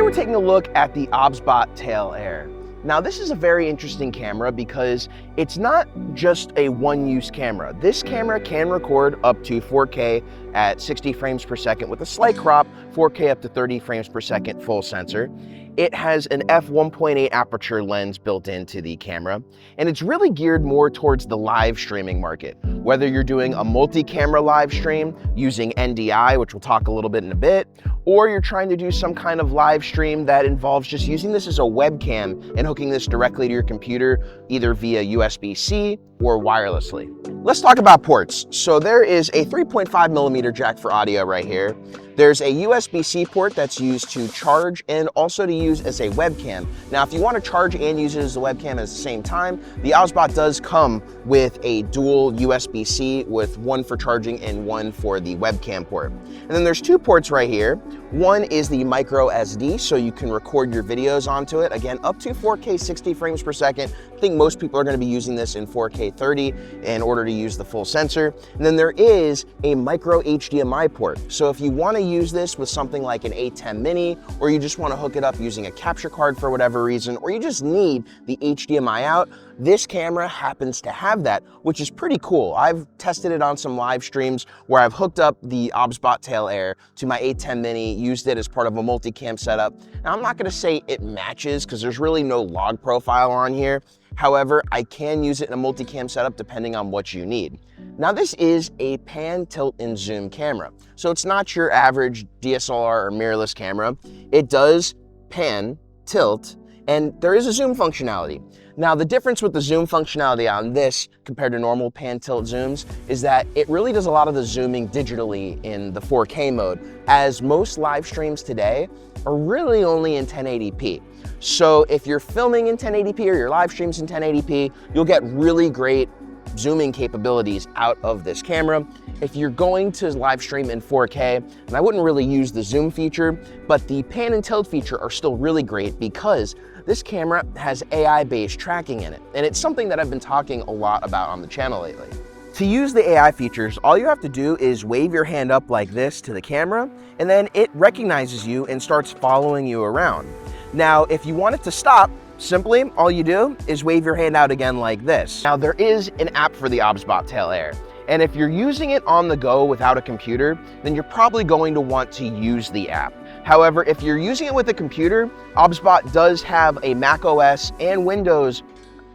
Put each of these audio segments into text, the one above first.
we're taking a look at the Obsbot Tail Air. Now this is a very interesting camera because it's not just a one-use camera. This camera can record up to 4K at 60 frames per second with a slight crop, 4K up to 30 frames per second full sensor. It has an f1.8 aperture lens built into the camera, and it's really geared more towards the live streaming market. Whether you're doing a multi-camera live stream using NDI, which we'll talk a little bit in a bit, or you're trying to do some kind of live stream that involves just using this as a webcam and hooking this directly to your computer, either via USB-C or wirelessly. Let's talk about ports. So there is a 3.5mm jack for audio right here. There's a USB-C port that's used to charge and also to use as a webcam. Now, if you want to charge and use it as a webcam at the same time, the Obsbot does come with a dual USB-C with one for charging and one for the webcam port. And then there's two ports right here. One is the micro SD, so you can record your videos onto it. Again, up to 4K 60 frames per second. I think most people are going to be using this in 4K 30 in order to use the full sensor. And then there is a micro HDMI port. So if you want to use this with something like an A10 mini, or you just want to hook it up using a capture card for whatever reason, or you just need the HDMI out, this camera happens to have that, which is pretty cool. I've tested it on some live streams where I've hooked up the Obsbot Tail Air to my A10 mini, used it as part of a multicam setup. Now, I'm not going to say it matches because there's really no log profile on here. However, I can use it in a multicam setup depending on what you need. Now, this is a pan, tilt, and zoom camera. So it's not your average DSLR or mirrorless camera. It does pan, tilt, and there is a zoom functionality. Now, the difference with the zoom functionality on this compared to normal pan, tilt zooms is that it really does a lot of the zooming digitally in the 4K mode, as most live streams today are really only in 1080p. So if you're filming in 1080p or your live streams in 1080p, you'll get really great zooming capabilities out of this camera. If you're going to live stream in 4K, and I wouldn't really use the zoom feature, but the pan and tilt feature are still really great because this camera has AI-based tracking in it, and it's something that I've been talking a lot about on the channel lately. To use the AI features, all you have to do is wave your hand up like this to the camera, and then it recognizes you and starts following you around. Now, if you want it to stop, simply all you do is wave your hand out again like this. Now, there is an app for the Obsbot Tail Air, and if you're using it on the go without a computer, then you're probably going to want to use the app. However, if you're using it with a computer, Obsbot does have a Mac OS and Windows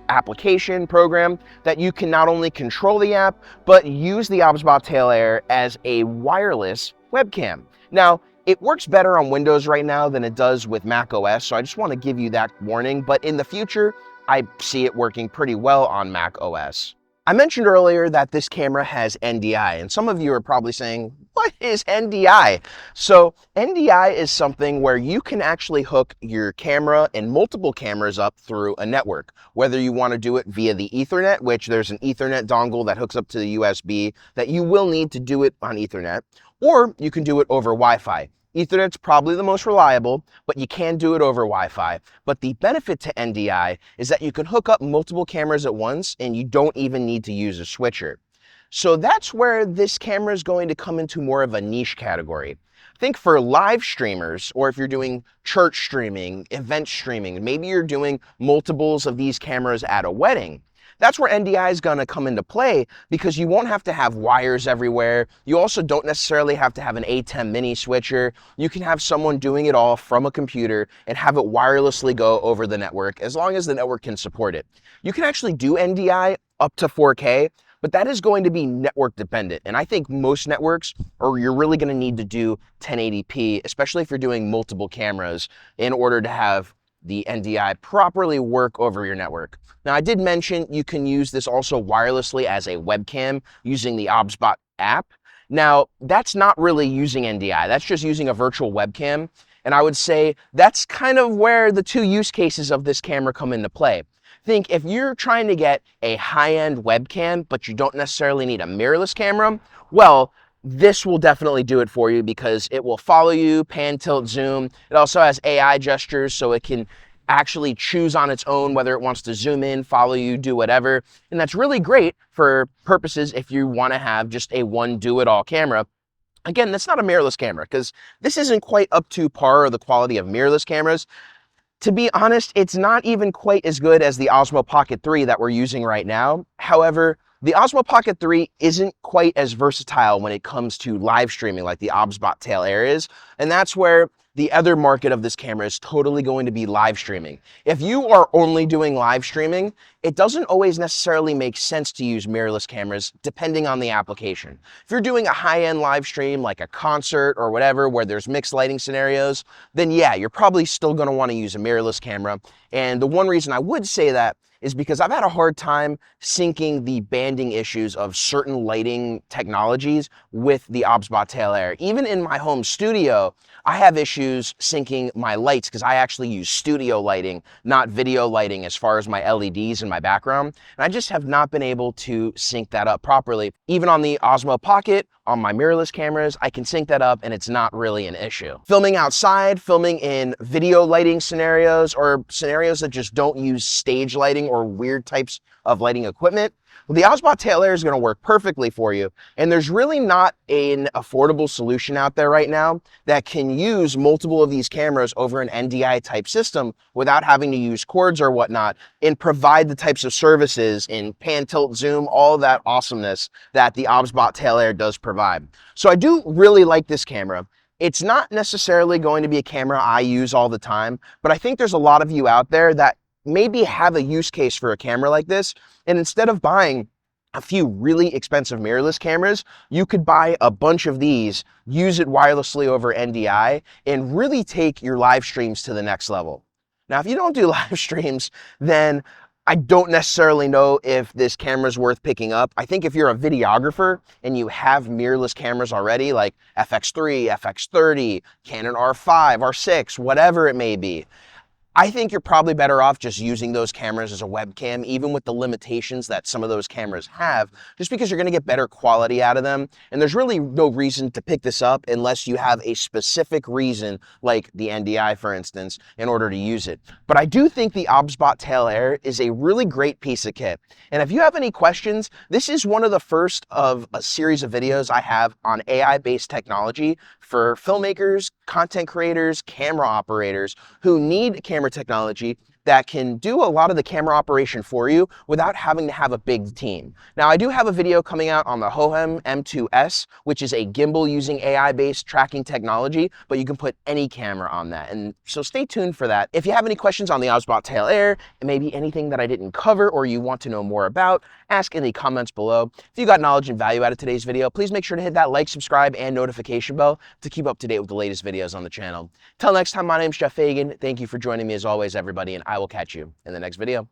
application program that you can not only control the app, but use the Obsbot Tail Air as a wireless webcam. Now, it works better on Windows right now than it does with Mac OS, so I just want to give you that warning, but in the future, I see it working pretty well on Mac OS. I mentioned earlier that this camera has NDI, and some of you are probably saying, what is NDI? So NDI is something where you can actually hook your camera and multiple cameras up through a network, whether you want to do it via the Ethernet, which there's an Ethernet dongle that hooks up to the USB that you will need to do it on Ethernet, or you can do it over Wi-Fi. Ethernet's probably the most reliable, but you can do it over Wi-Fi. But the benefit to NDI is that you can hook up multiple cameras at once and you don't even need to use a switcher. So that's where this camera is going to come into more of a niche category. Think for live streamers, or if you're doing church streaming, event streaming, maybe you're doing multiples of these cameras at a wedding. That's where NDI is going to come into play because you won't have to have wires everywhere. You also don't necessarily have to have an A10 mini switcher. You can have someone doing it all from a computer and have it wirelessly go over the network as long as the network can support it. You can actually do NDI up to 4K, but that is going to be network dependent. And I think most networks, or you're really going to need to do 1080p, especially if you're doing multiple cameras in order to have the NDI properly work over your network. Now, I did mention you can use this also wirelessly as a webcam using the Obsbot app. Now, that's not really using NDI. That's just using a virtual webcam. And I would say that's kind of where the two use cases of this camera come into play. Think if you're trying to get a high-end webcam, but you don't necessarily need a mirrorless camera, well, this will definitely do it for you because it will follow you, pan, tilt, zoom. It also has AI gestures, so it can actually choose on its own whether it wants to zoom in, follow you, do whatever. And that's really great for purposes if you want to have just a one do-it-all camera. Again, that's not a mirrorless camera because this isn't quite up to par or the quality of mirrorless cameras. To be honest, it's not even quite as good as the Osmo Pocket 3 that we're using right now. However, the Osmo Pocket 3 isn't quite as versatile when it comes to live streaming like the Obsbot Tail Air is, and that's where the other market of this camera is totally going to be live streaming. If you are only doing live streaming, it doesn't always necessarily make sense to use mirrorless cameras depending on the application. If you're doing a high-end live stream like a concert or whatever where there's mixed lighting scenarios, then yeah, you're probably still going to want to use a mirrorless camera. And the one reason I would say that is because I've had a hard time syncing the banding issues of certain lighting technologies with the Obsbot Tail Air. Even in my home studio, I have issues syncing my lights because I actually use studio lighting, not video lighting as far as my LEDs in my background. And I just have not been able to sync that up properly. Even on the Osmo Pocket, on my mirrorless cameras, I can sync that up and it's not really an issue. Filming outside, filming in video lighting scenarios or scenarios that just don't use stage lighting or weird types of lighting equipment, well, the Osmo Tail Air is going to work perfectly for you. And there's really not an affordable solution out there right now that can use multiple of these cameras over an NDI type system without having to use cords or whatnot and provide the types of services in pan, tilt, zoom, all that awesomeness that the Obsbot Tail Air does provide. So I do really like this camera. It's not necessarily going to be a camera I use all the time, but I think there's a lot of you out there that maybe have a use case for a camera like this, and instead of buying a few really expensive mirrorless cameras, you could buy a bunch of these, use it wirelessly over NDI, and really take your live streams to the next level. Now, if you don't do live streams, then I don't necessarily know if this camera is worth picking up. I think if you're a videographer and you have mirrorless cameras already, like FX3, FX30, Canon R5, R6, whatever it may be, I think you're probably better off just using those cameras as a webcam, even with the limitations that some of those cameras have, just because you're going to get better quality out of them. And there's really no reason to pick this up unless you have a specific reason, like the NDI, for instance, in order to use it. But I do think the Obsbot Tail Air is a really great piece of kit. And if you have any questions, this is one of the first of a series of videos I have on AI-based technology for filmmakers, content creators, camera operators who need camera technology that can do a lot of the camera operation for you without having to have a big team. Now, I do have a video coming out on the Sony M2s, which is a gimbal using AI-based tracking technology, but you can put any camera on that. And so stay tuned for that. If you have any questions on the Obsbot Tail Air, and maybe anything that I didn't cover or you want to know more about, ask in the comments below. If you got knowledge and value out of today's video, please make sure to hit that like, subscribe, and notification bell to keep up to date with the latest videos on the channel. Till next time, my name is Geoff Fagien. Thank you for joining me as always, everybody, and I will catch you in the next video.